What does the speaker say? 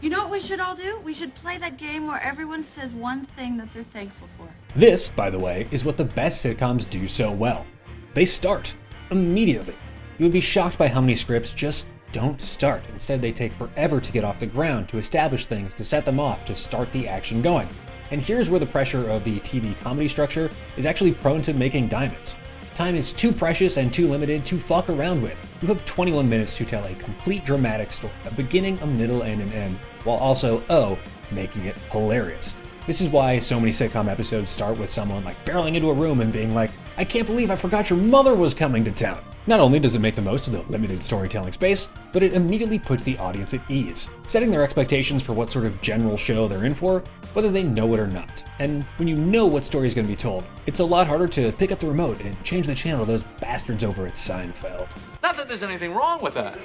You know what we should all do? We should play that game where everyone says one thing that they're thankful for. This, by the way, is what the best sitcoms do so well. They start immediately. You would be shocked by how many scripts just don't start. Instead, they take forever to get off the ground, to establish things, to set them off, to start the action going. And here's where the pressure of the TV comedy structure is actually prone to making diamonds. Time is too precious and too limited to fuck around with. You have 21 minutes to tell a complete dramatic story, a beginning, a middle, and an end, while also, making it hilarious. This is why so many sitcom episodes start with someone like barreling into a room and being like, "I can't believe I forgot your mother was coming to town." Not only does it make the most of the limited storytelling space, but it immediately puts the audience at ease, setting their expectations for what sort of general show they're in for, whether they know it or not. And when you know what story is going to be told, it's a lot harder to pick up the remote and change the channel to those bastards over at Seinfeld. Not that there's anything wrong with that.